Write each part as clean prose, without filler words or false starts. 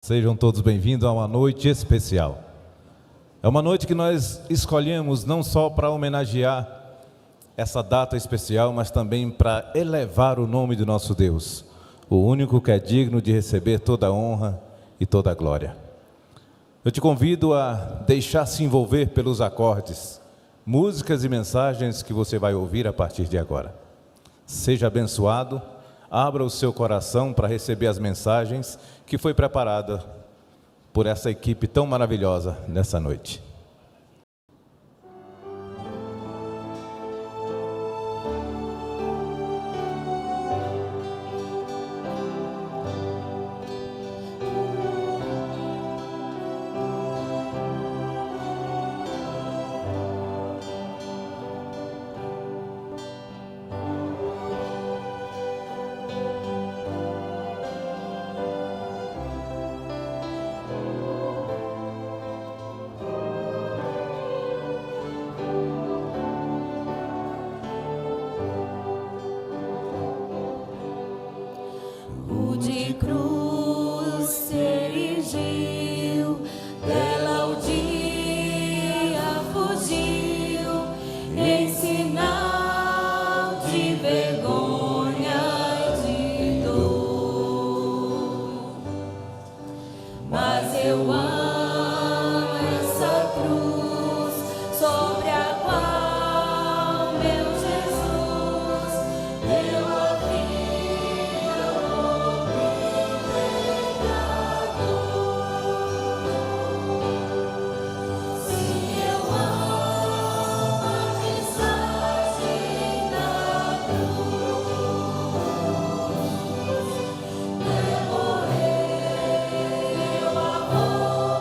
Sejam todos bem-vindos a uma noite especial. É uma noite que nós escolhemos não só para homenagear essa data especial, mas também para elevar o nome de nosso Deus, o único que é digno de receber toda a honra e toda a glória. Eu te convido a deixar-se envolver pelos acordes, músicas e mensagens que você vai ouvir a partir de agora. Seja abençoado. Abra o seu coração para receber as mensagens que foi preparada por essa equipe tão maravilhosa nessa noite. De cruz se erigiu, dela o dia fugiu, em sinal de vergonha e de dor. Mas eu amo essa cruz, sobre a qual meu Jesus deu a vida. Oh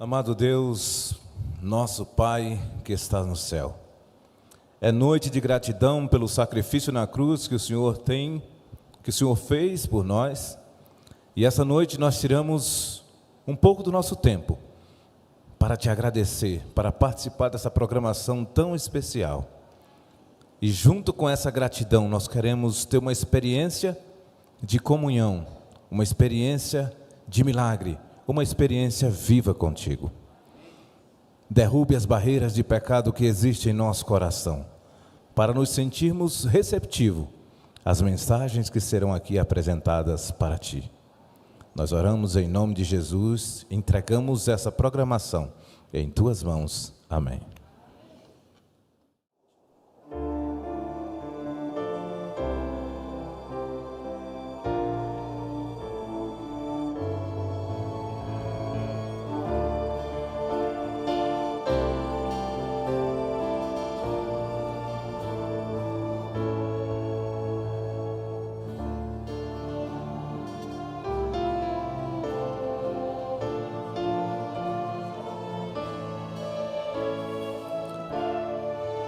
Amado Deus, nosso Pai que está no céu, é noite de gratidão pelo sacrifício na cruz que o Senhor fez por nós, e essa noite nós tiramos um pouco do nosso tempo para te agradecer, para participar dessa programação tão especial. E junto com essa gratidão nós queremos ter uma experiência de comunhão, uma experiência de milagre, uma experiência viva contigo. Derrube as barreiras de pecado que existem em nosso coração, para nos sentirmos receptivos às mensagens que serão aqui apresentadas para ti. Nós oramos em nome de Jesus, entregamos essa programação em tuas mãos. Amém.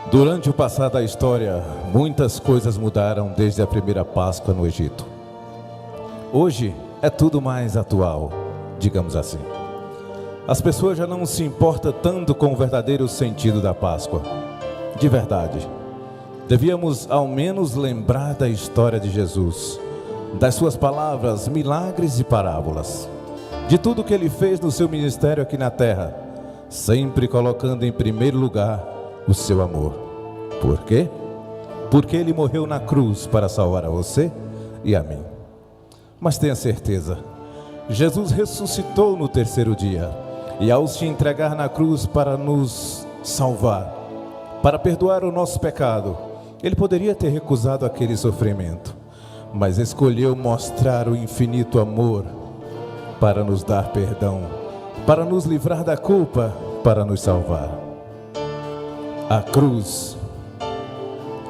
Durante o passar da história, muitas coisas mudaram desde a primeira Páscoa no Egito. Hoje é tudo mais atual, digamos assim. As pessoas já não se importam tanto com o verdadeiro sentido da Páscoa. De verdade, devíamos ao menos lembrar da história de Jesus, das suas palavras, milagres e parábolas, de tudo que ele fez no seu ministério aqui na terra, sempre colocando em primeiro lugar o seu amor. Por quê? Porque ele morreu na cruz para salvar a você e a mim. Mas tenha certeza, Jesus ressuscitou no terceiro dia, e ao se entregar na cruz para nos salvar, para perdoar o nosso pecado, ele poderia ter recusado aquele sofrimento, mas escolheu mostrar o infinito amor para nos dar perdão, para nos livrar da culpa, para nos salvar. A cruz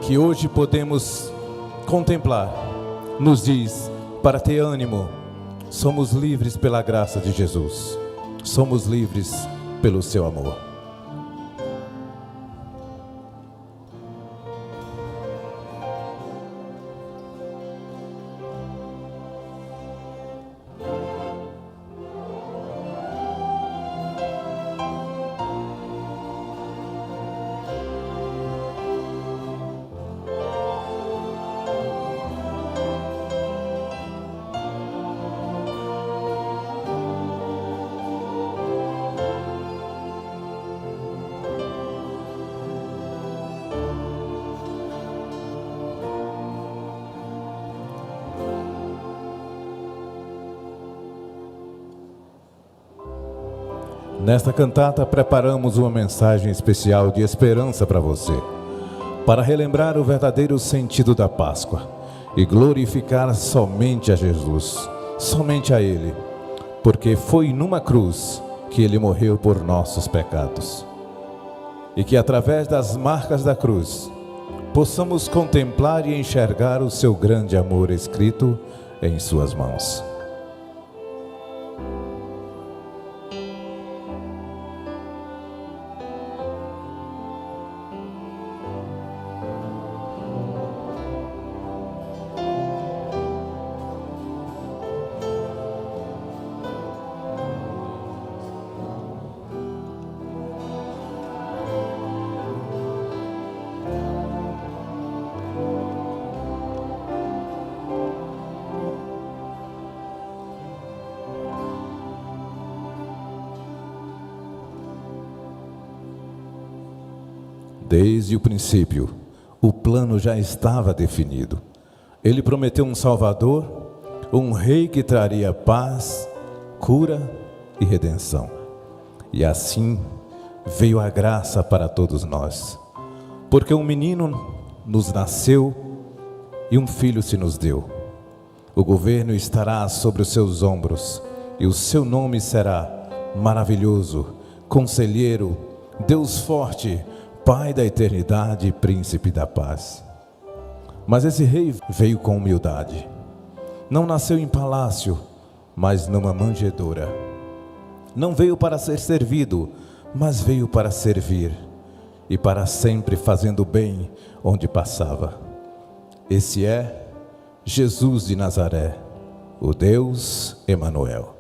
que hoje podemos contemplar nos diz para ter ânimo. Somos livres pela graça de Jesus, somos livres pelo seu amor. Nesta cantata preparamos uma mensagem especial de esperança para você, para relembrar o verdadeiro sentido da Páscoa e glorificar somente a Jesus, somente a Ele, porque foi numa cruz que Ele morreu por nossos pecados. E que através das marcas da cruz possamos contemplar e enxergar o seu grande amor escrito em suas mãos. Desde o princípio, o plano já estava definido. Ele prometeu um Salvador, um Rei que traria paz, cura e redenção. E assim veio a graça para todos nós, porque um menino nos nasceu e um filho se nos deu. O governo estará sobre os seus ombros, e o seu nome será Maravilhoso, Conselheiro, Deus Forte, Pai da eternidade e Príncipe da paz. Mas esse rei veio com humildade. Não nasceu em palácio, mas numa manjedoura. Não veio para ser servido, mas veio para servir, e para sempre fazendo bem onde passava. Esse é Jesus de Nazaré, o Deus Emanuel.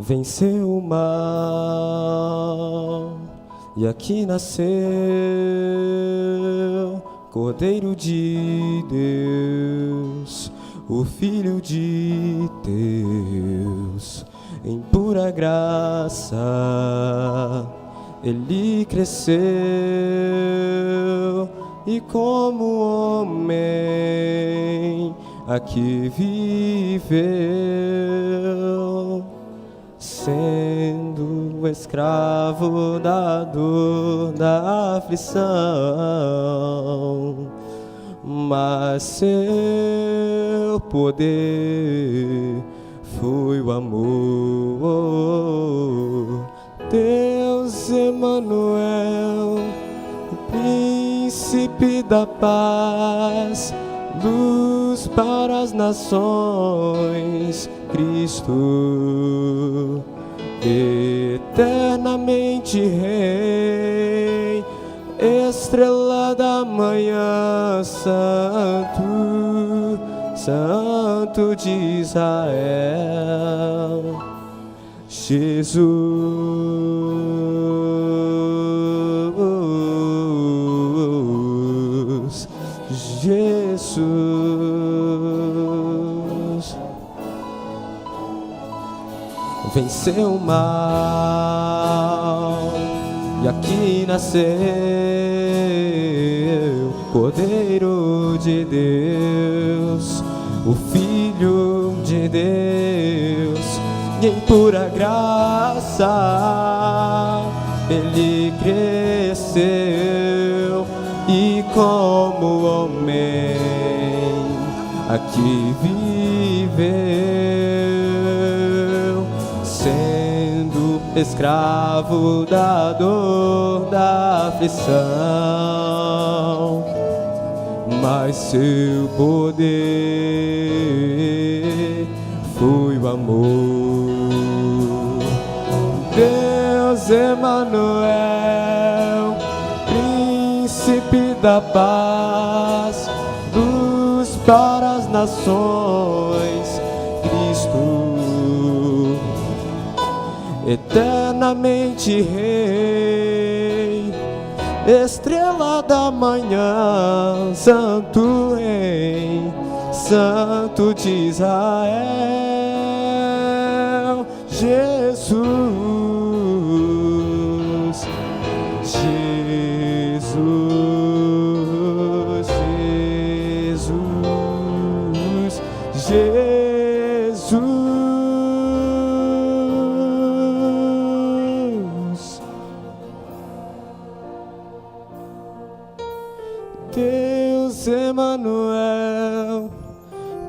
venceu o mal e aqui nasceu Cordeiro de Deus, o Filho de Deus. Em pura graça ele cresceu e como homem aqui viveu, sendo escravo da dor, da aflição, mas seu poder foi o amor. Deus Emanuel, o príncipe da paz, luz para as nações, Cristo, eternamente Rei, estrela da manhã, Santo, Santo de Israel, Jesus, Jesus, venceu o mal e aqui nasceu Cordeiro de Deus, o Filho de Deus, e em pura graça ele cresceu e como homem aqui viveu, sendo escravo da dor, da aflição, mas seu poder foi o amor. Deus Emanuel, príncipe da paz, luz para as nações, Cristo, eternamente Rei, estrela da manhã, Santo Rei, Santo de Israel, Jesus, Jesus, Jesus, Jesus. Deus Emanuel,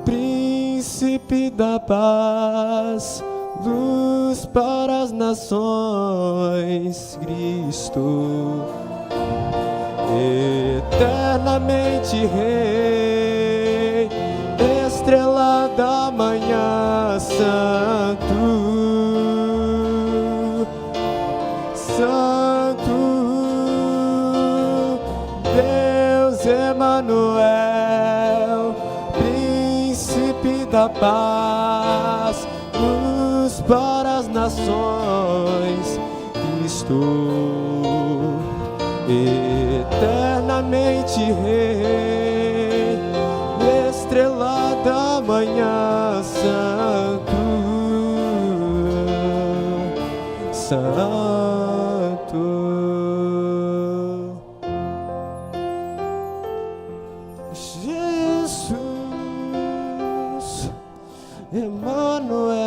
príncipe da paz, luz para as nações, Cristo, eternamente Rei, estrela da manhã, Santo, Santo, Deus Emanuel, príncipe da paz, luz para as nações, Cristo, eternamente Rei, estrela da manhã, Santo, Santo. Jesus Emanuel.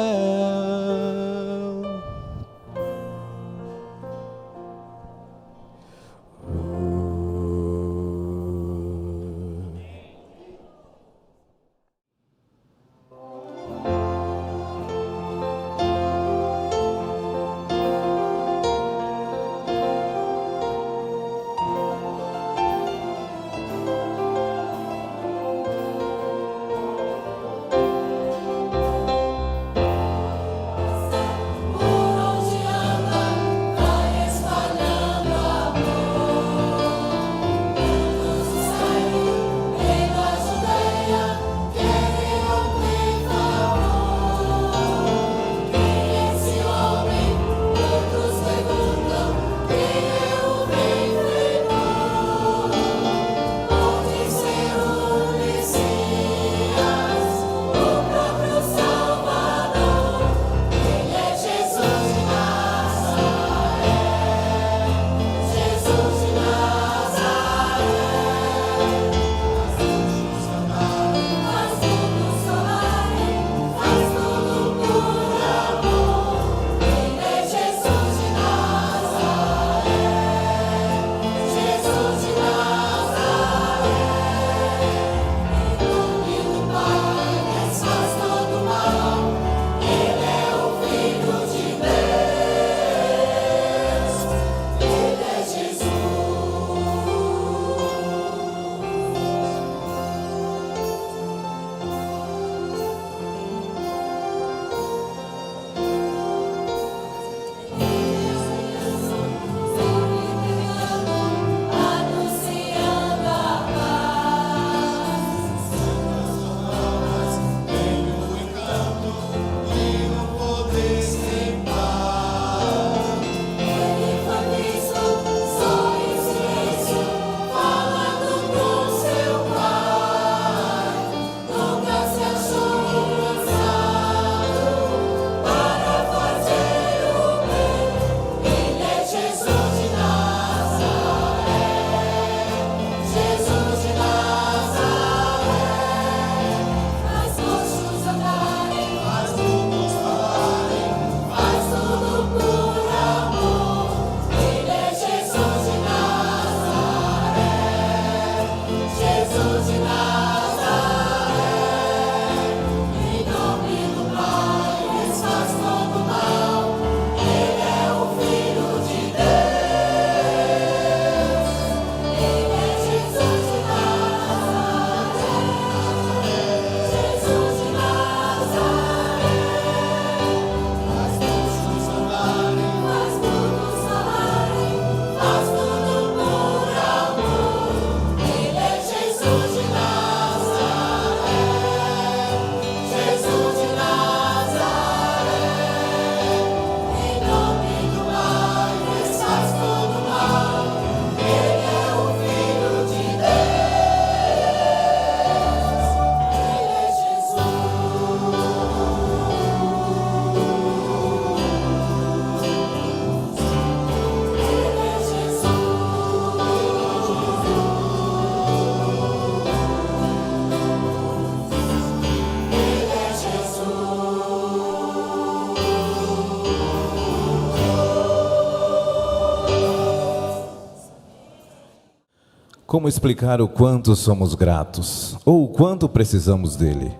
Como explicar o quanto somos gratos ou o quanto precisamos dele?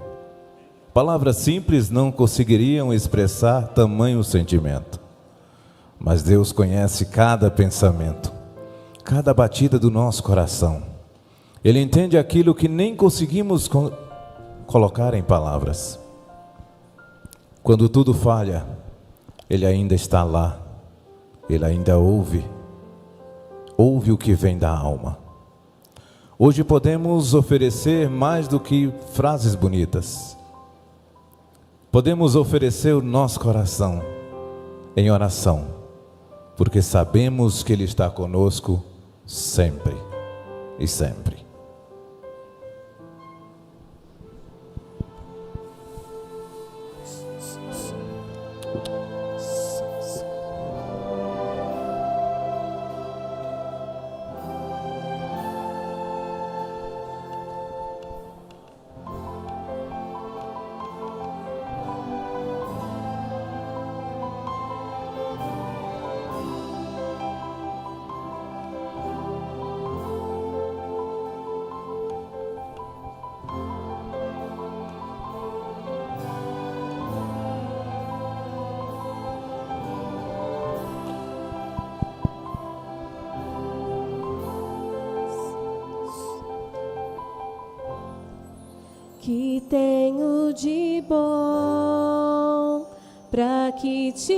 Palavras simples não conseguiriam expressar tamanho sentimento. Mas Deus conhece cada pensamento, cada batida do nosso coração. Ele entende aquilo que nem conseguimos colocar em palavras. Quando tudo falha, Ele ainda está lá. Ele ainda ouve o que vem da alma. Hoje podemos oferecer mais do que frases bonitas. Podemos oferecer o nosso coração em oração, porque sabemos que Ele está conosco sempre e sempre. Que tenho de bom para que te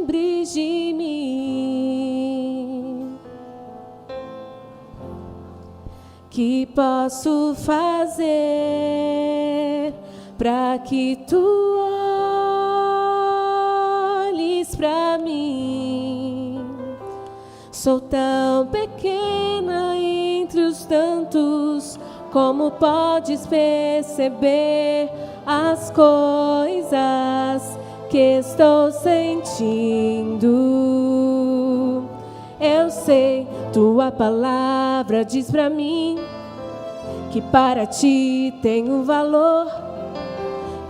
lembres de mim? Que posso fazer para que tu olhes para mim? Sou tão pequena entre os tantos, como podes perceber as coisas que estou sentindo. Eu sei, tua palavra diz pra mim que para ti tem um valor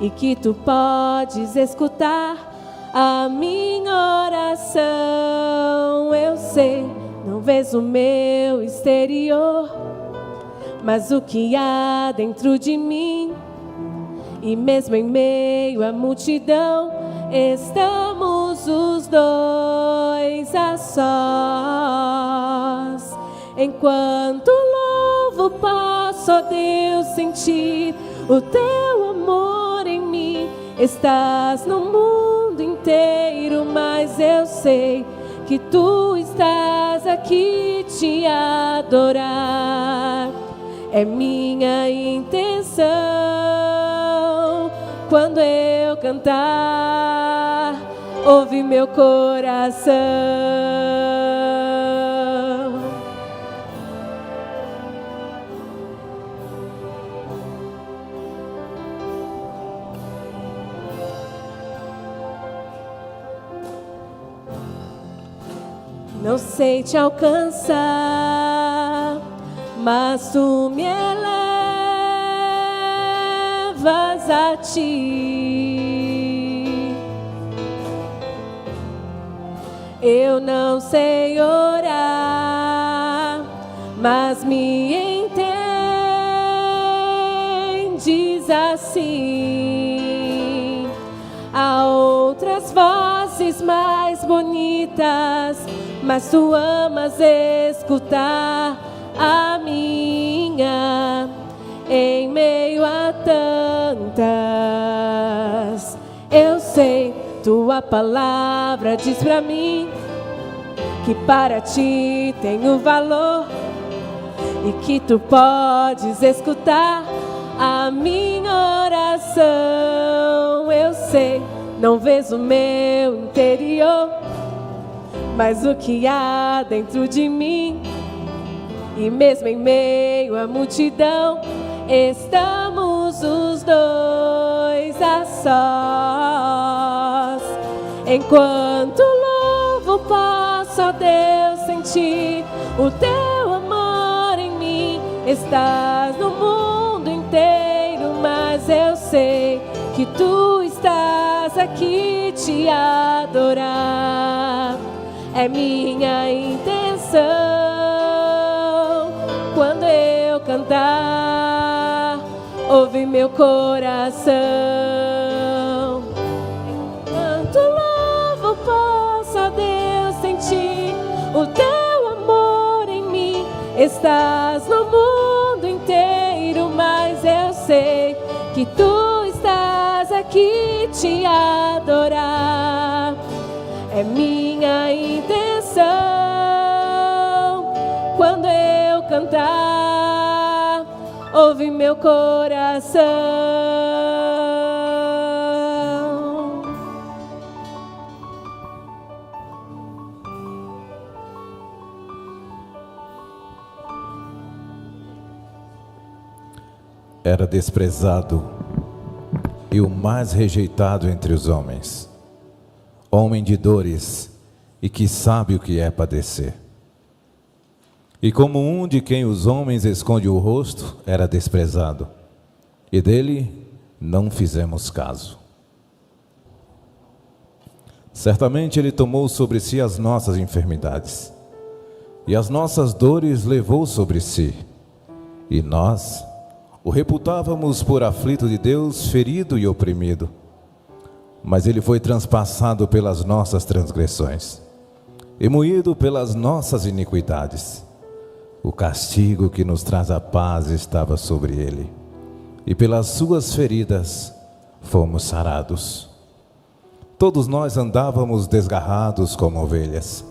e que tu podes escutar a minha oração. Eu sei, não vês o meu exterior, mas o que há dentro de mim. E mesmo em meio à multidão, estamos os dois a sós. Enquanto louvo, posso, ó Deus, sentir o teu amor em mim. Estás no mundo inteiro, mas eu sei que tu estás aqui. Te adorar é minha intenção. Quando eu cantar, ouve meu coração. Não sei te alcançar, mas tu me elevas a ti. Eu não sei orar, mas me entendes assim. Há outras vozes mais bonitas, mas tu amas escutar a minha. Em meio a tantas, eu sei, tua palavra diz pra mim que para ti tem um valor e que tu podes escutar a minha oração. Eu sei, não vês o meu interior, mas o que há dentro de mim. E mesmo em meio à multidão, estamos os dois a sós. Enquanto louvo, posso, ó Deus, sentir o teu amor em mim. Estás no mundo inteiro, mas eu sei que tu estás aqui. Te adorar é minha intenção. Quando eu cantar, ouve meu coração. Enquanto louvo, posso, ó Deus, sentir o teu amor em mim. Estás no mundo inteiro, mas eu sei que tu estás aqui. Te adorar é minha intenção. Quando eu cantar, ouve meu coração. Era desprezado e o mais rejeitado entre os homens, homem de dores e que sabe o que é padecer. E como um de quem os homens esconde o rosto, era desprezado, e dele não fizemos caso. Certamente ele tomou sobre si as nossas enfermidades, e as nossas dores levou sobre si, e nós o reputávamos por aflito de Deus, ferido e oprimido. Mas ele foi transpassado pelas nossas transgressões e moído pelas nossas iniquidades. O castigo que nos traz a paz estava sobre ele, e pelas suas feridas fomos sarados. Todos nós andávamos desgarrados como ovelhas,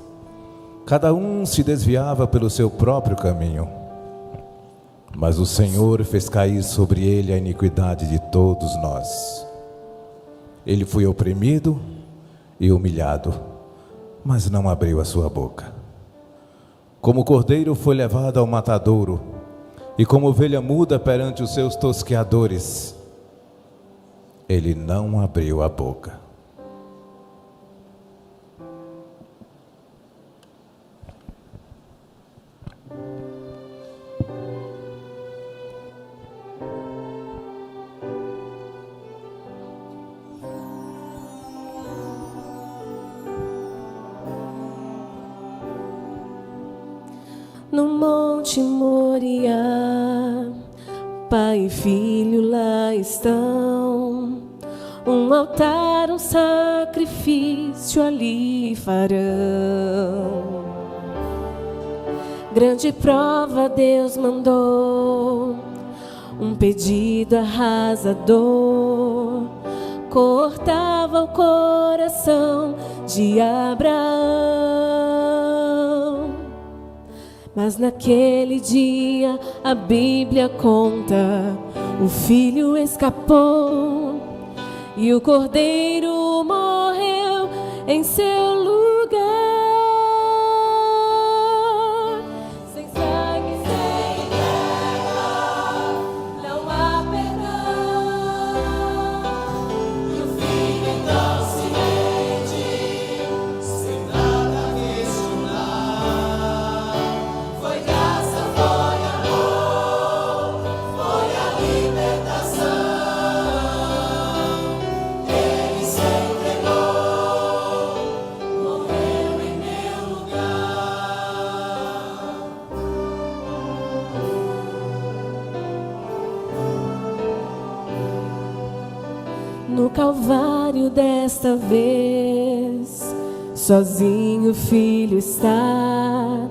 cada um se desviava pelo seu próprio caminho, mas o Senhor fez cair sobre ele a iniquidade de todos nós. Ele foi oprimido e humilhado, mas não abriu a sua boca. Como cordeiro foi levado ao matadouro, e como ovelha muda perante os seus tosqueadores, ele não abriu a boca. No Monte Moriá, Pai e Filho lá estão. Um altar, um sacrifício ali farão. Grande prova Deus mandou, um pedido arrasador, cortava o coração de Abraão. Mas naquele dia a Bíblia conta, o filho escapou e o cordeiro morreu em seu lugar. Sem sangue, sem guerra, não há perdão. E o filho então se rende, sem nada questionar. Foi graça, foi amor, foi a libertação. Ele se entregou, morreu em meu lugar. No Calvário desta vez, sozinho o Filho está.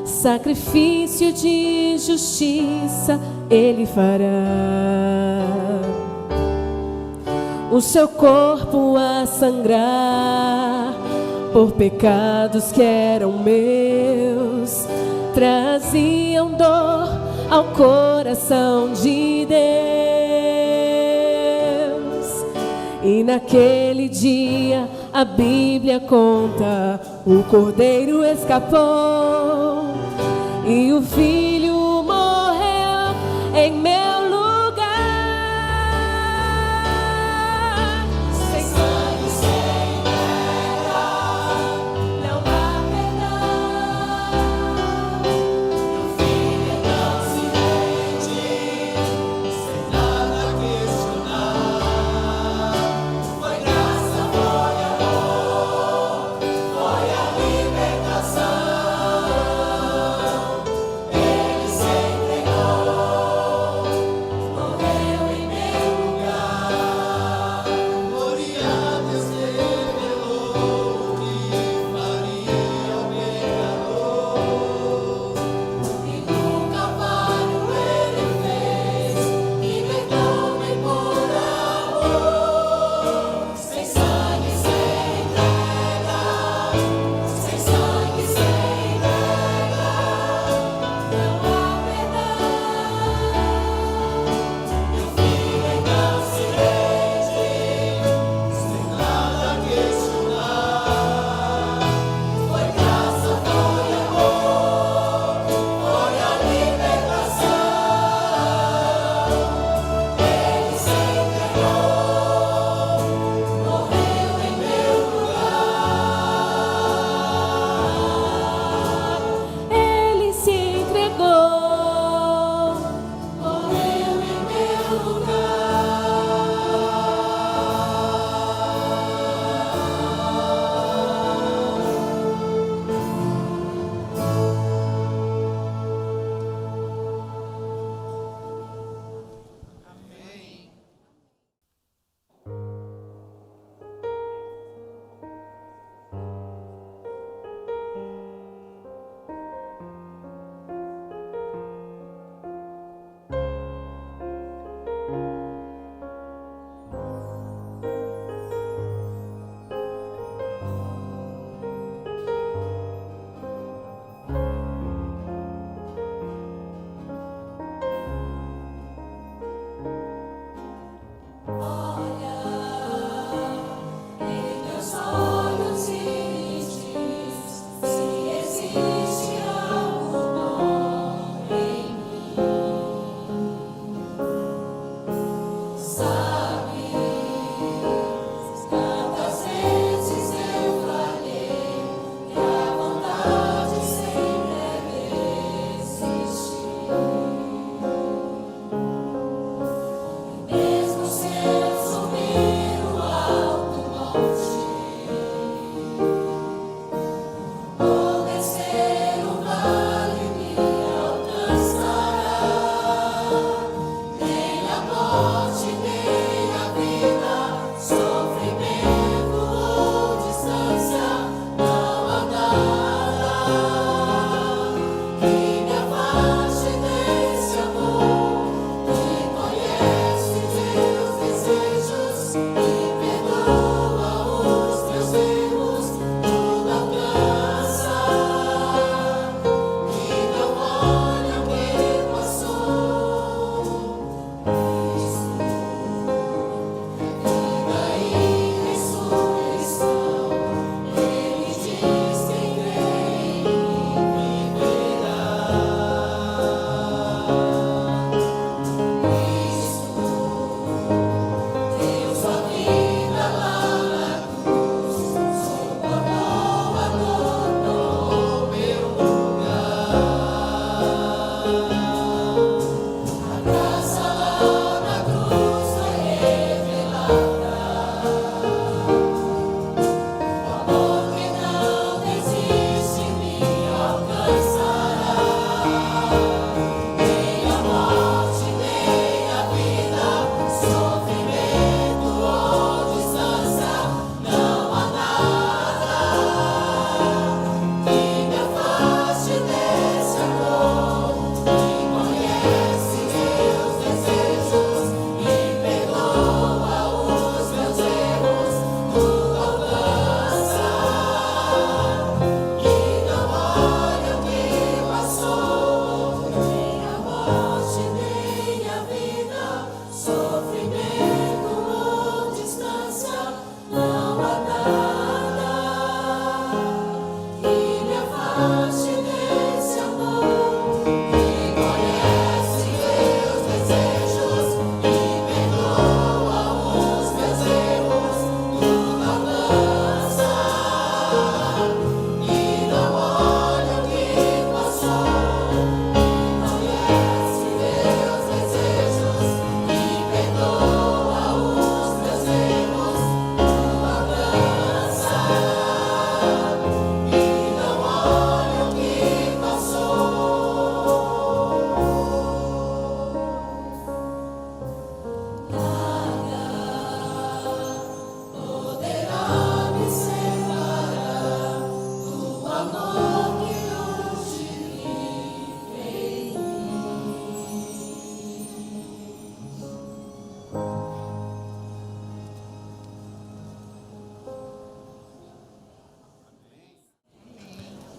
Sacrifício de justiça Ele fará. O seu corpo a sangrar por pecados que eram meus, traziam dor ao coração de Deus. E naquele dia a Bíblia conta, o cordeiro escapou e o filho morreu em meu lugar. Sem sangue, sem guerra, não há perdão. E o filho não se rende, sem nada questionar. Foi graça, foi amor, foi a liberdade.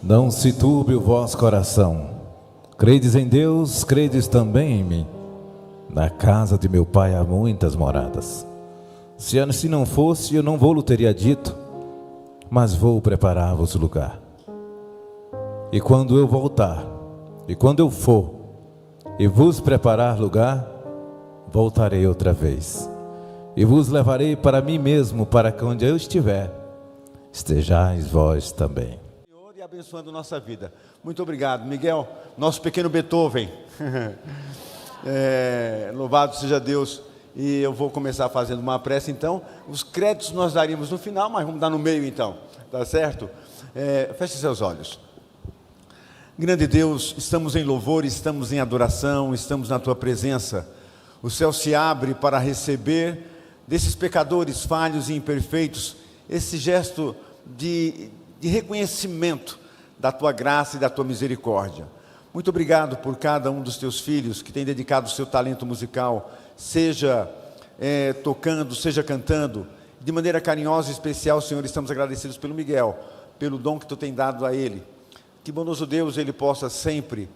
Não se turbe o vosso coração. Credes em Deus, credes também em mim. Na casa de meu pai há muitas moradas. Se assim não fosse, eu não vou-lo teria dito, mas vou preparar-vos lugar. E quando eu voltar, e quando eu for, e vos preparar lugar, voltarei outra vez, e vos levarei para mim mesmo, para que onde eu estiver, estejais vós também. Senhor, e abençoando nossa vida. Muito obrigado, Miguel, nosso pequeno Beethoven. Louvado seja Deus. E eu vou começar fazendo uma prece, então. Os créditos nós daríamos no final, mas vamos dar no meio, então. Tá certo? Feche seus olhos. Grande Deus, estamos em louvor, estamos em adoração, estamos na Tua presença. O céu se abre para receber desses pecadores falhos e imperfeitos esse gesto de reconhecimento da Tua graça e da Tua misericórdia. Muito obrigado por cada um dos Teus filhos que tem dedicado o seu talento musical, seja tocando, seja cantando, de maneira carinhosa e especial. Senhor, estamos agradecidos pelo Miguel, pelo dom que Tu tem dado a ele. Que bondoso Deus, ele possa sempre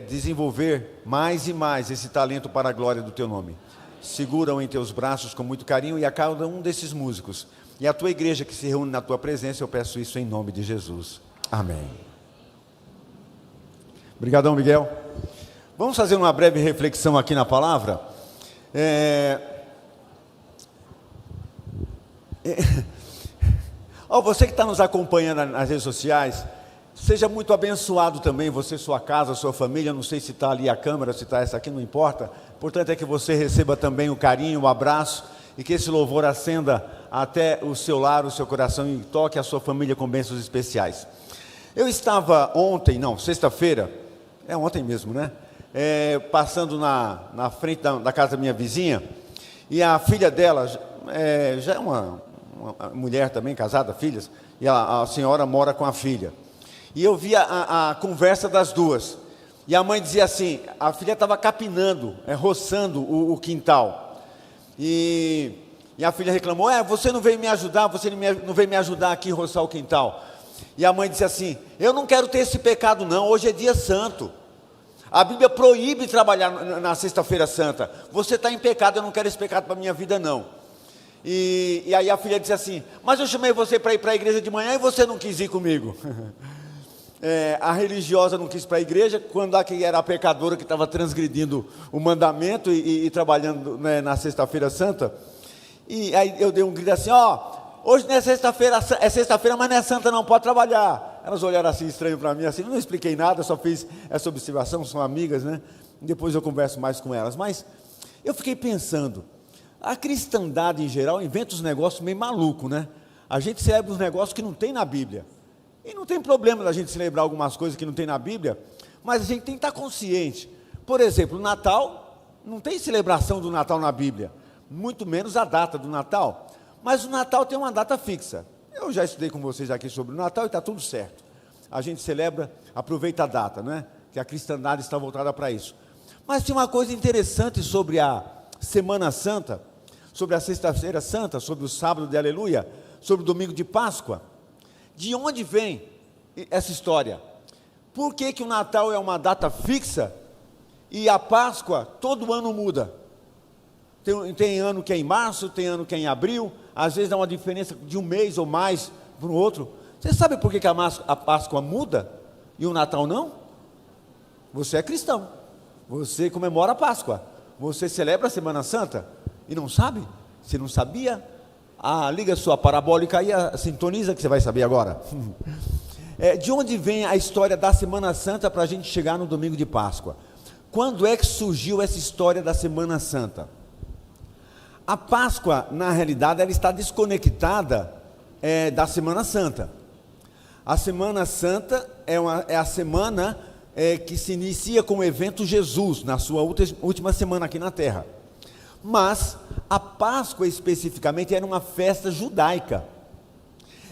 desenvolver mais e mais esse talento para a glória do Teu nome. Segura-o em Teus braços com muito carinho, e a cada um desses músicos, e a Tua igreja que se reúne na Tua presença, eu peço isso em nome de Jesus. Amém. Obrigadão, Miguel. Vamos fazer uma breve reflexão aqui na palavra. Você que está nos acompanhando nas redes sociais, seja muito abençoado também, você, sua casa, sua família. Não sei se está ali a câmera, se está essa aqui, não importa. O importante é que você receba também o carinho, o abraço, e que esse louvor ascenda até o seu lar, o seu coração, e toque a sua família com bênçãos especiais. Eu estava sexta-feira, ontem mesmo, né? Passando na frente da casa da minha vizinha, e a filha dela, já é uma mulher também, casada, filhas, e a senhora mora com a filha. E eu vi a conversa das duas, e a mãe dizia assim, a filha estava capinando, roçando o quintal, e a filha reclamou, você não veio me ajudar, você não veio me ajudar aqui a roçar o quintal. E a mãe disse assim, eu não quero ter esse pecado não, hoje é dia santo. A Bíblia proíbe trabalhar na sexta-feira santa. Você está em pecado, eu não quero esse pecado para a minha vida não. E aí a filha disse assim, mas eu chamei você para ir para a igreja de manhã e você não quis ir comigo. A religiosa não quis ir para a igreja, quando a que era a pecadora que estava transgredindo o mandamento e trabalhando, né, na sexta-feira santa. E aí eu dei um grito assim, hoje não é sexta-feira, mas não é santa não, pode trabalhar. Elas olharam assim estranho para mim, assim, não expliquei nada, só fiz essa observação, são amigas, né? Depois eu converso mais com elas. Mas eu fiquei pensando, a cristandade em geral inventa uns negócios meio malucos, né? A gente celebra uns negócios que não tem na Bíblia. E não tem problema da gente celebrar algumas coisas que não tem na Bíblia, mas a gente tem que estar consciente. Por exemplo, o Natal, não tem celebração do Natal na Bíblia, muito menos a data do Natal. Mas o Natal tem uma data fixa. Eu já estudei com vocês aqui sobre o Natal e está tudo certo. A gente celebra, aproveita a data, né? Que a cristandade está voltada para isso. Mas tem uma coisa interessante sobre a Semana Santa, sobre a Sexta-feira Santa, sobre o sábado de Aleluia, sobre o domingo de Páscoa. De onde vem essa história? Por que o Natal é uma data fixa e a Páscoa todo ano muda? Tem ano que é em março, tem ano que é em abril, às vezes dá uma diferença de um mês ou mais para o outro. Você sabe por que a Páscoa muda e o Natal não? Você é cristão, você comemora a Páscoa, você celebra a Semana Santa e não sabe? Se não sabia, liga sua parabólica aí, sintoniza que você vai saber agora. De onde vem a história da Semana Santa para a gente chegar no domingo de Páscoa? Quando é que surgiu essa história da Semana Santa? A Páscoa, na realidade, ela está desconectada da Semana Santa. A Semana Santa é a semana que se inicia com o evento Jesus, na sua última semana aqui na Terra. Mas a Páscoa especificamente era uma festa judaica.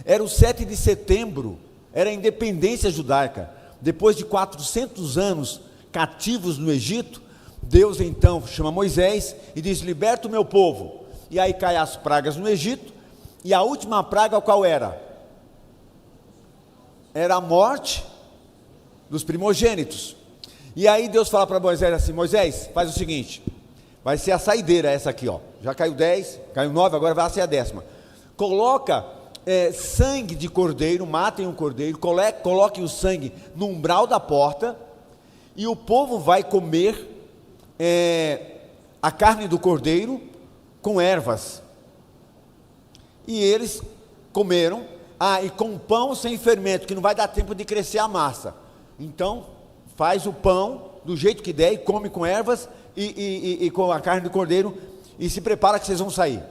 Era o 7 de setembro, era a independência judaica. Depois de 400 anos cativos no Egito, Deus então chama Moisés e diz, liberta o meu povo. E aí cai as pragas no Egito, e a última praga qual era? Era a morte dos primogênitos. E aí Deus fala para Moisés assim, Moisés, faz o seguinte, vai ser a saideira essa aqui, já caiu 10, caiu 9, agora vai ser a 10ª. Coloca sangue de cordeiro, matem um cordeiro, coloquem o sangue no umbral da porta, e o povo vai comer a carne do cordeiro com ervas. E eles comeram, e com pão sem fermento, que não vai dar tempo de crescer a massa. Então, faz o pão do jeito que der e come com ervas e com a carne do cordeiro e se prepara que vocês vão sair.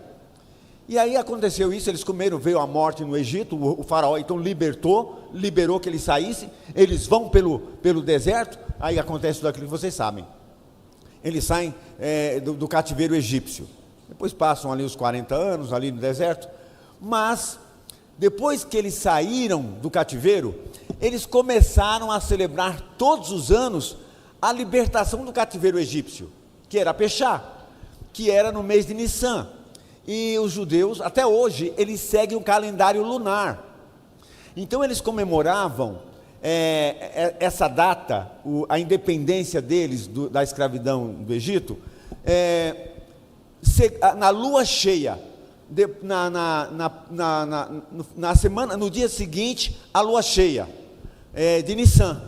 E aí aconteceu isso, eles comeram, veio a morte no Egito, o faraó então liberou que eles saíssem, eles vão pelo deserto, aí acontece tudo aquilo que vocês sabem. Eles saem do cativeiro egípcio, depois passam ali os 40 anos ali no deserto, mas depois que eles saíram do cativeiro, eles começaram a celebrar todos os anos a libertação do cativeiro egípcio, que era Peshá, que era no mês de Nissan. E os judeus, até hoje, eles seguem o calendário lunar. Então eles comemoravam essa data, a independência deles da escravidão do Egito, na lua cheia, na semana, no dia seguinte, a lua cheia de Nissan.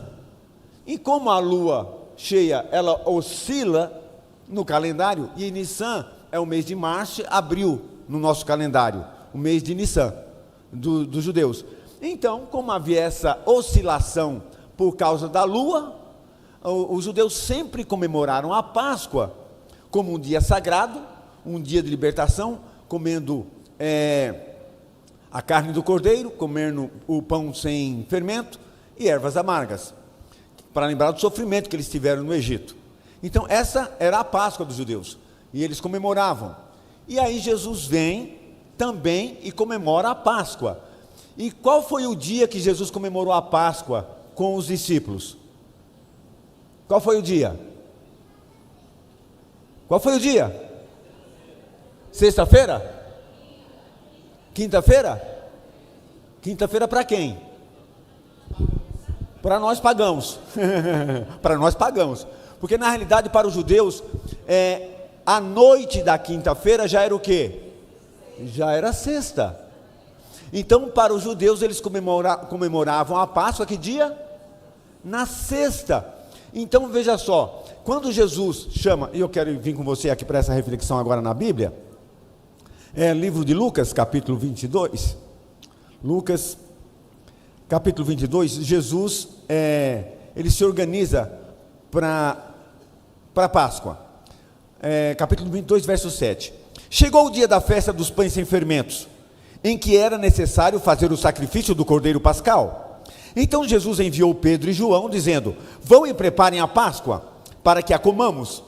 E como a lua cheia, ela oscila no calendário, e Nissan é o mês de março, abril no nosso calendário, o mês de Nissan, dos judeus. Então, como havia essa oscilação por causa da lua, os judeus sempre comemoraram a Páscoa como um dia sagrado, um dia de libertação, comendo a carne do cordeiro, comendo o pão sem fermento e ervas amargas, para lembrar do sofrimento que eles tiveram no Egito. Então essa era a Páscoa dos judeus, e eles comemoravam. E aí Jesus vem também e comemora a Páscoa. E qual foi o dia que Jesus comemorou a Páscoa com os discípulos? Qual foi o dia? Qual foi o dia? Sexta-feira? Quinta-feira? Quinta-feira para quem? Para nós pagãos. Para nós pagãos. Porque na realidade para os judeus, a noite da quinta-feira já era o quê? Já era sexta. Então para os judeus eles comemoravam a Páscoa, que dia? Na sexta. Então veja só, quando Jesus chama, e eu quero vir com você aqui para essa reflexão agora na Bíblia, livro de Lucas, capítulo 22, Lucas, capítulo 22, Jesus, ele se organiza para a Páscoa, capítulo 22, verso 7, chegou o dia da festa dos pães sem fermentos, em que era necessário fazer o sacrifício do cordeiro pascal. Então Jesus enviou Pedro e João, dizendo, vão e preparem a Páscoa, para que a comamos.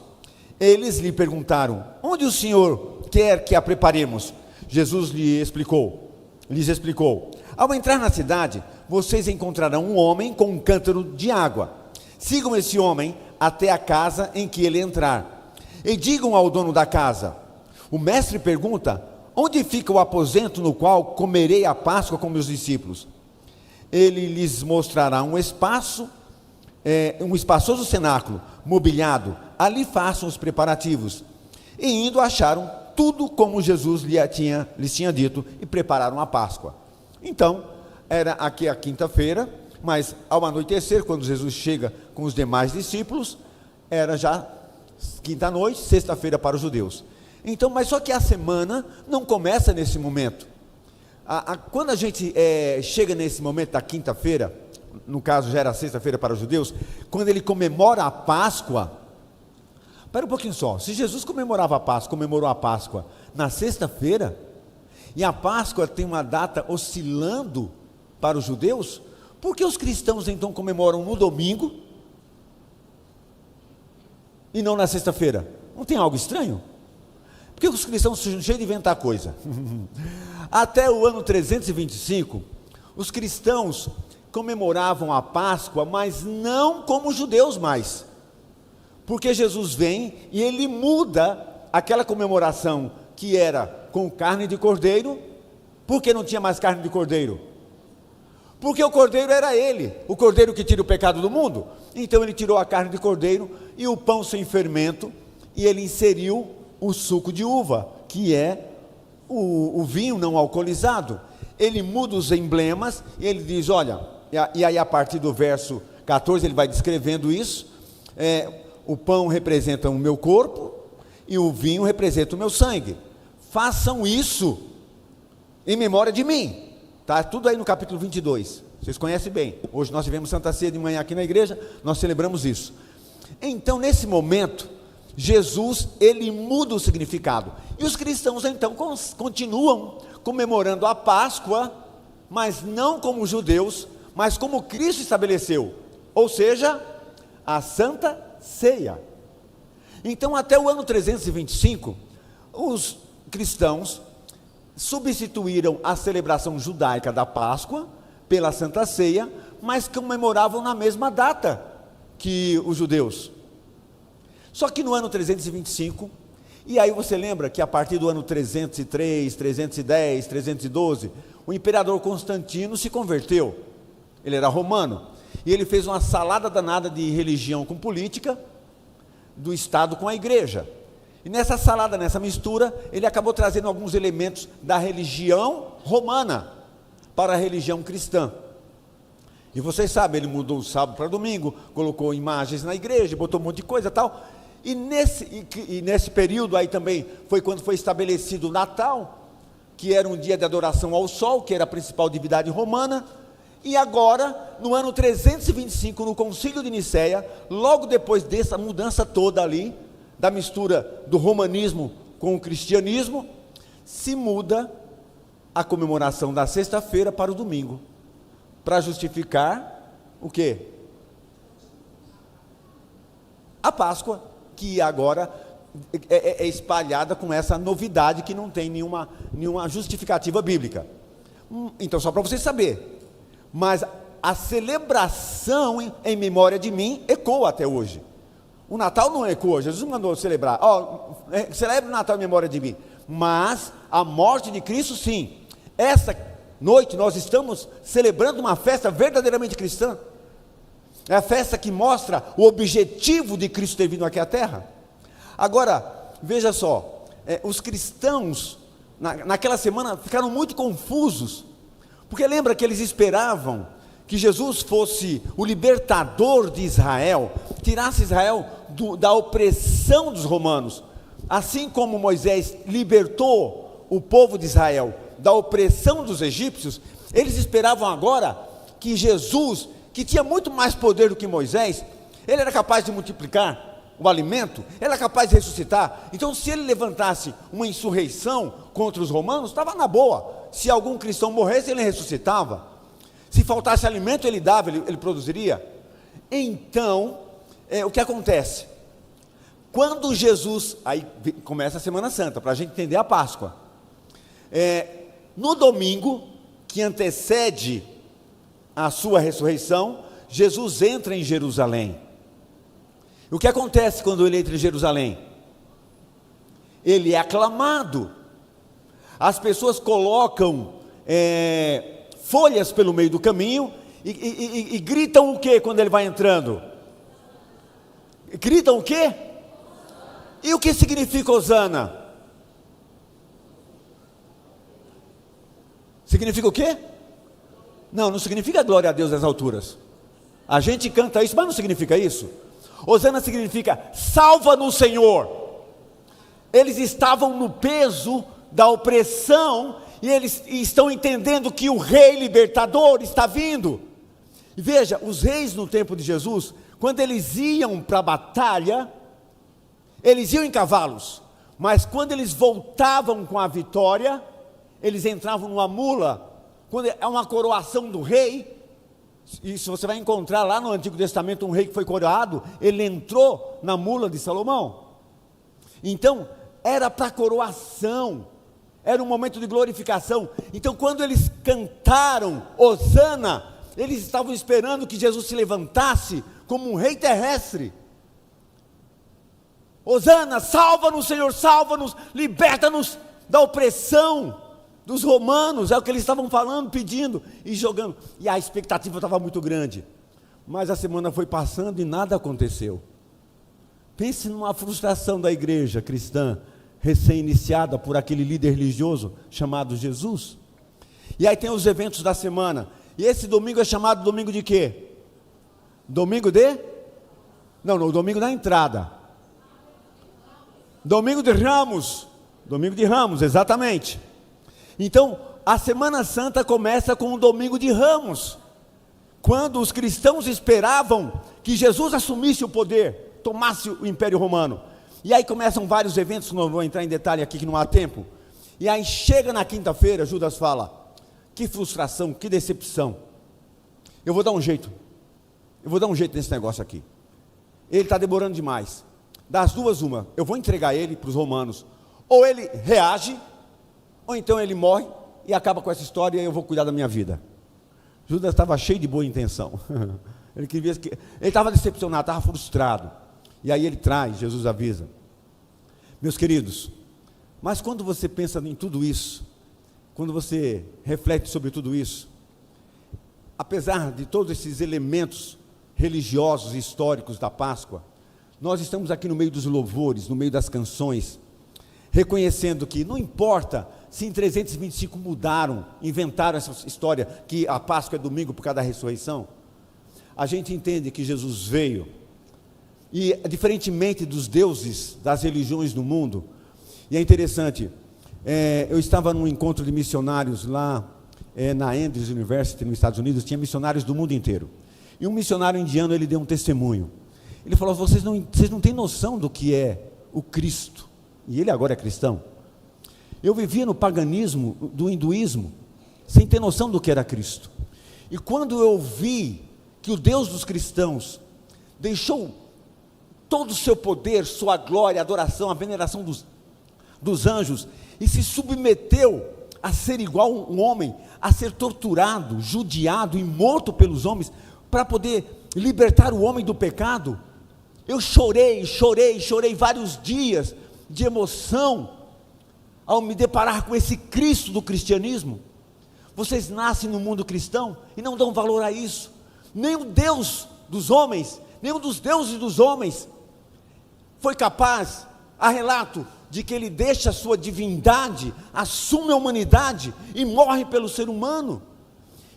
Eles lhe perguntaram, onde o Senhor quer que a preparemos? Jesus lhes explicou, ao entrar na cidade, vocês encontrarão um homem com um cântaro de água. Sigam esse homem até a casa em que ele entrar, e digam ao dono da casa, o mestre pergunta, onde fica o aposento no qual comerei a Páscoa com meus discípulos? Ele lhes mostrará um espaço, um espaçoso cenáculo, mobiliado, ali façam os preparativos. E indo acharam tudo como Jesus lhes tinha dito, e prepararam a Páscoa. Então, era aqui a quinta-feira, mas ao anoitecer, quando Jesus chega com os demais discípulos, era já quinta-noite, sexta-feira para os judeus. Então, mas só que a semana não começa nesse momento. Quando a gente chega nesse momento da quinta-feira, no caso já era sexta-feira para os judeus, quando ele comemora a Páscoa, espera um pouquinho só, se Jesus comemorou a Páscoa na sexta-feira, e a Páscoa tem uma data oscilando para os judeus, por que os cristãos então comemoram no domingo, e não na sexta-feira? Não tem algo estranho? Por que os cristãos são cheios de inventar coisa? Até o ano 325, os cristãos comemoravam a Páscoa, mas não como os judeus mais, porque Jesus vem e ele muda aquela comemoração que era com carne de cordeiro. Por que não tinha mais carne de cordeiro? Porque o cordeiro era ele, o cordeiro que tira o pecado do mundo. Então ele tirou a carne de cordeiro e o pão sem fermento, e ele inseriu o suco de uva, que é o vinho não alcoolizado. Ele muda os emblemas e ele diz, olha, e aí a partir do verso 14 ele vai descrevendo isso, o pão representa o meu corpo e o vinho representa o meu sangue, façam isso em memória de mim. Está tudo aí no capítulo 22, vocês conhecem bem. Hoje nós tivemos Santa Ceia de manhã aqui na igreja, nós celebramos isso. Então nesse momento Jesus, ele muda o significado, e os cristãos então continuam comemorando a Páscoa, mas não como os judeus, mas como Cristo estabeleceu, ou seja, a Santa Ceia. Então até o ano 325, os cristãos substituíram a celebração judaica da Páscoa pela Santa Ceia, mas comemoravam na mesma data que os judeus. Só que no ano 325, e aí você lembra que a partir do ano 303, 310, 312, o imperador Constantino se converteu. Ele era romano, e ele fez uma salada danada de religião com política, do Estado com a igreja. E nessa salada, nessa mistura, ele acabou trazendo alguns elementos da religião romana para a religião cristã. E vocês sabem, ele mudou o sábado para domingo, colocou imagens na igreja, botou um monte de coisa e tal. E nesse período aí também foi quando foi estabelecido o Natal, que era um dia de adoração ao sol, que era a principal divindade romana. E agora, no ano 325, no Concílio de Nicéia, logo depois dessa mudança toda ali, da mistura do romanismo com o cristianismo, se muda a comemoração da sexta-feira para o domingo, para justificar o quê? A Páscoa, que agora é espalhada com essa novidade que não tem nenhuma justificativa bíblica. Então, só para você saber, mas a celebração em memória de mim ecoa até hoje. O Natal não ecoa, Jesus mandou celebrar, celebra o Natal em memória de mim, mas a morte de Cristo sim. Essa noite nós estamos celebrando uma festa verdadeiramente cristã, é a festa que mostra o objetivo de Cristo ter vindo aqui à terra. Agora, veja só, os cristãos naquela semana ficaram muito confusos, porque lembra que eles esperavam que Jesus fosse o libertador de Israel, tirasse Israel da opressão dos romanos, assim como Moisés libertou o povo de Israel da opressão dos egípcios. Eles esperavam agora que Jesus, que tinha muito mais poder do que Moisés, ele era capaz de multiplicar o alimento, ele era capaz de ressuscitar. Então, se ele levantasse uma insurreição contra os romanos, estava na boa. Se algum cristão morresse, ele ressuscitava. Se faltasse alimento, ele dava, ele produziria. Então, o que acontece? Quando Jesus, aí começa a Semana Santa, para a gente entender a Páscoa. No domingo, que antecede a sua ressurreição, Jesus entra em Jerusalém. E o que acontece quando ele entra em Jerusalém? Ele é aclamado. As pessoas colocam folhas pelo meio do caminho e gritam o que quando ele vai entrando? Gritam o que? E o que significa Hosana? Significa o quê? Não significa glória a Deus nas alturas. A gente canta isso, mas não significa isso. Hosana significa salva-nos, Senhor. Eles estavam no peso da opressão e eles estão entendendo que o rei libertador está vindo. E veja, os reis no tempo de Jesus, quando eles iam para a batalha, eles iam em cavalos, mas quando eles voltavam com a vitória, eles entravam numa mula. Quando é uma coroação do rei, isso você vai encontrar lá no Antigo Testamento, um rei que foi coroado, ele entrou na mula de Salomão. Então, era para coroação, era um momento de glorificação. Então, quando eles cantaram Hosana, eles estavam esperando que Jesus se levantasse como um rei terrestre. Hosana, salva-nos, Senhor, salva-nos, liberta-nos da opressão dos romanos. É o que eles estavam falando, pedindo e jogando. E a expectativa estava muito grande. Mas a semana foi passando e nada aconteceu. Pense numa frustração da igreja cristã, recém-iniciada por aquele líder religioso chamado Jesus. E aí tem os eventos da semana. E esse domingo é chamado domingo de quê? Domingo de? Não, o domingo da entrada. Domingo de Ramos. Domingo de Ramos, exatamente. Então, a Semana Santa começa com o domingo de Ramos, quando os cristãos esperavam que Jesus assumisse o poder, tomasse o Império Romano. E aí começam vários eventos, não vou entrar em detalhe aqui que não há tempo. E aí chega na quinta-feira, Judas fala: que frustração, que decepção. Eu vou dar um jeito nesse negócio aqui. Ele está demorando demais. Das duas uma, eu vou entregar ele para os romanos. Ou ele reage, ou então ele morre e acaba com essa história e eu vou cuidar da minha vida. Judas estava cheio de boa intenção. Ele estava decepcionado, estava frustrado. E aí ele traz, Jesus avisa. Meus queridos, mas quando você pensa em tudo isso, quando você reflete sobre tudo isso, apesar de todos esses elementos religiosos e históricos da Páscoa, nós estamos aqui no meio dos louvores, no meio das canções, reconhecendo que não importa se em 325 mudaram, inventaram essa história que a Páscoa é domingo por causa da ressurreição. a gente entende que Jesus veio, e diferentemente dos deuses das religiões do mundo, e é interessante, eu estava num encontro de missionários lá na Andrews University, nos Estados Unidos, tinha missionários do mundo inteiro, e um missionário indiano, ele deu um testemunho, ele falou: vocês não têm noção do que é o Cristo, e ele agora é cristão. Eu vivia no paganismo do hinduísmo, sem ter noção do que era Cristo, e quando eu vi que o Deus dos cristãos deixou todo o seu poder, sua glória, adoração, a veneração dos anjos, e se submeteu a ser igual a um homem, a ser torturado, judiado e morto pelos homens, para poder libertar o homem do pecado, eu chorei vários dias de emoção, ao me deparar com esse Cristo do cristianismo. Vocês nascem no mundo cristão e não dão valor a isso, nem o Deus dos homens, nenhum dos deuses dos homens, foi capaz, há relato, de que ele deixa a sua divindade, assume a humanidade e morre pelo ser humano.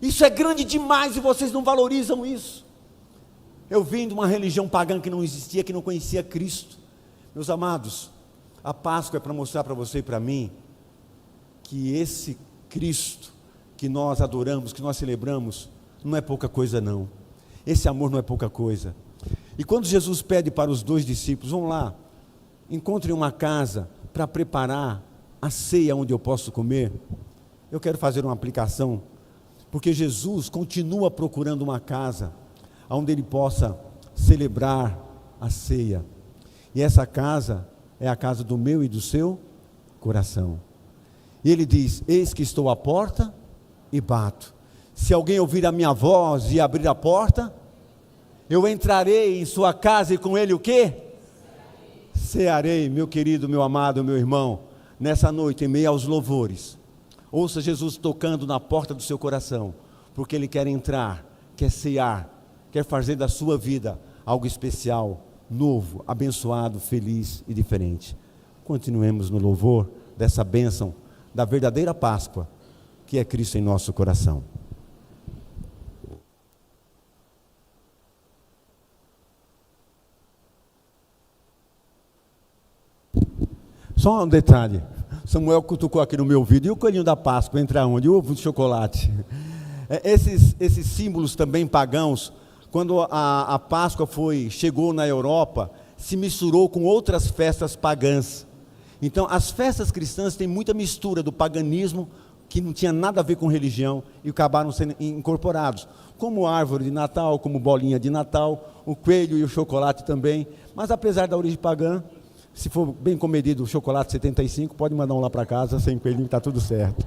Isso é grande demais e vocês não valorizam isso. Eu vim de uma religião pagã que não existia, que não conhecia Cristo. Meus amados, a Páscoa é para mostrar para você e para mim, que esse Cristo que nós adoramos, que nós celebramos, não é pouca coisa não. Esse amor não é pouca coisa. E quando Jesus pede para os 2 discípulos: vão lá, encontrem uma casa para preparar a ceia onde eu posso comer, eu quero fazer uma aplicação, porque Jesus continua procurando uma casa onde ele possa celebrar a ceia, e essa casa é a casa do meu e do seu coração. E ele diz: eis que estou à porta e bato, se alguém ouvir a minha voz e abrir a porta, eu entrarei em sua casa e com ele o quê? Cearei. Meu querido, meu amado, meu irmão, nessa noite, em meio aos louvores, ouça Jesus tocando na porta do seu coração, porque ele quer entrar, quer cear, quer fazer da sua vida algo especial, novo, abençoado, feliz e diferente. Continuemos no louvor dessa bênção da verdadeira Páscoa, que é Cristo em nosso coração. Só um detalhe, Samuel cutucou aqui no meu ouvido: e o coelhinho da Páscoa entra onde? O ovo de chocolate. Esses símbolos também pagãos, quando a Páscoa chegou na Europa, se misturou com outras festas pagãs. Então as festas cristãs têm muita mistura do paganismo, que não tinha nada a ver com religião, e acabaram sendo incorporados, como árvore de Natal, como bolinha de Natal, o coelho e o chocolate também. Mas apesar da origem pagã, se for bem comedido o chocolate 75, pode mandar um lá para casa, sem coelhinho, está tudo certo.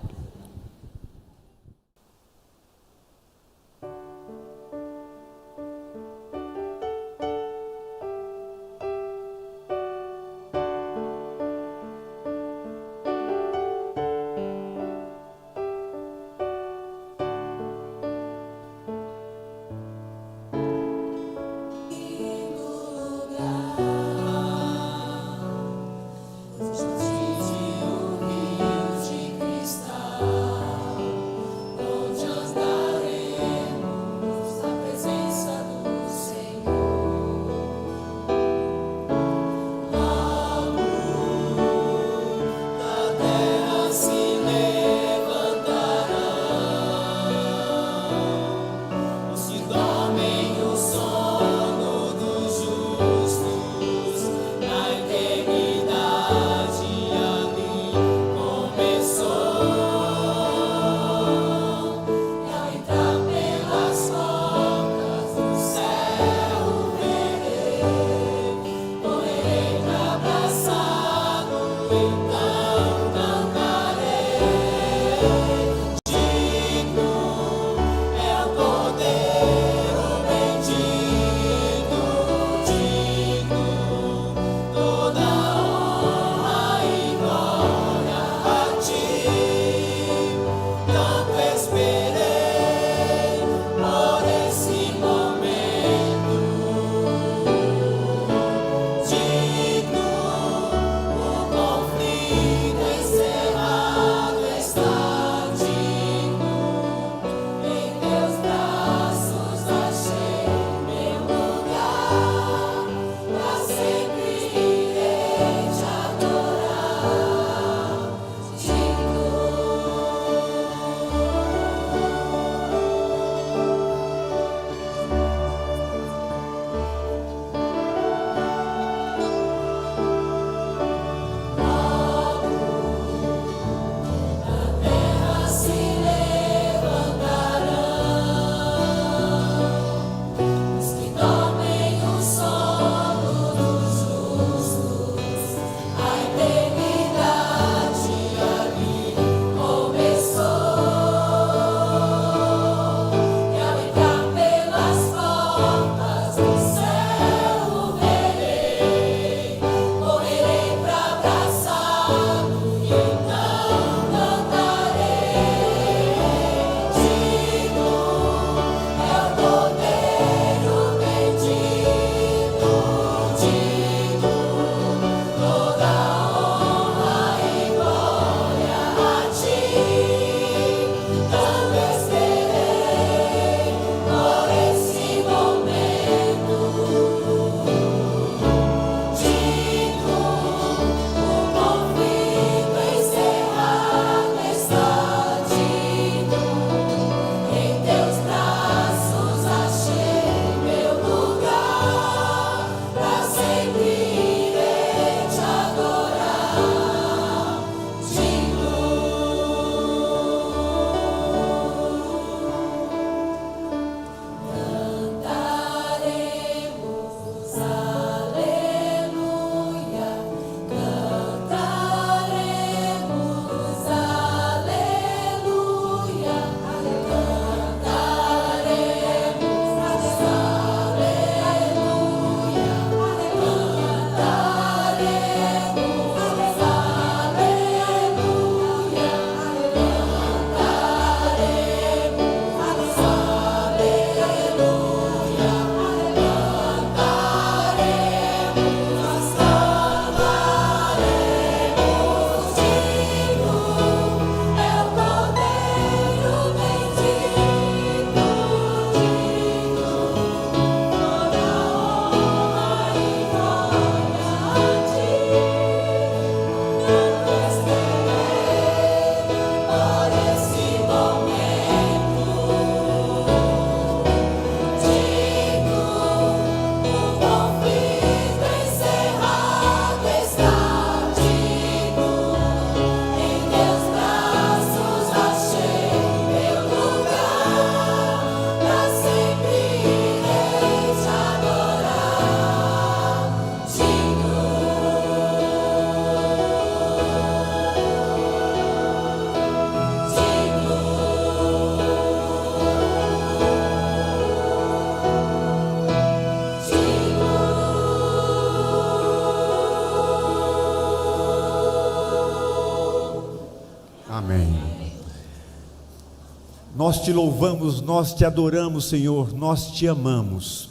Nós te louvamos, nós te adoramos, Senhor, nós te amamos.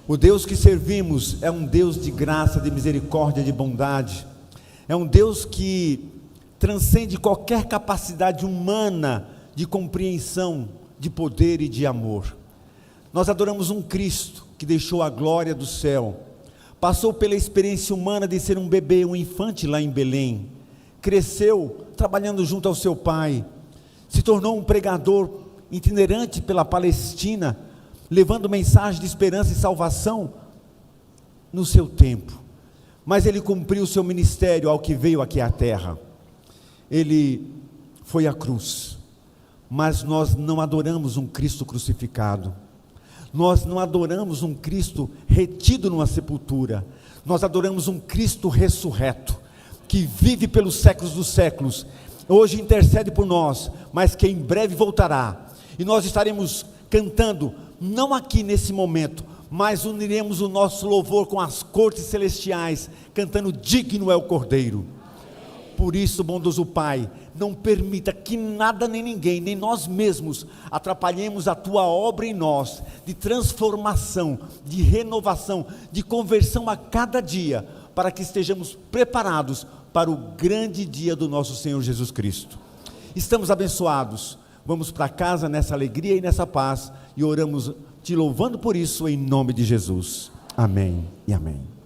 O Deus que servimos é um Deus de graça, de misericórdia, de bondade. É um Deus que transcende qualquer capacidade humana de compreensão, de poder e de amor. Nós adoramos um Cristo que deixou a glória do céu, passou pela experiência humana de ser um bebê, um infante lá em Belém, cresceu trabalhando junto ao seu pai, se tornou um pregador itinerante pela Palestina, levando mensagem de esperança e salvação no seu tempo. Mas ele cumpriu o seu ministério ao que veio aqui à terra. Ele foi à cruz. Mas nós não adoramos um Cristo crucificado. Nós não adoramos um Cristo retido numa sepultura. Nós adoramos um Cristo ressurreto, que vive pelos séculos dos séculos. Hoje intercede por nós, mas que em breve voltará. E nós estaremos cantando, não aqui nesse momento, mas uniremos o nosso louvor com as cortes celestiais, cantando: digno é o Cordeiro. Por isso, bondoso Pai, não permita que nada nem ninguém, nem nós mesmos, atrapalhemos a Tua obra em nós, de transformação, de renovação, de conversão a cada dia, para que estejamos preparados para o grande dia do nosso Senhor Jesus Cristo. Estamos abençoados, vamos para casa nessa alegria e nessa paz, e oramos te louvando por isso em nome de Jesus. Amém e amém.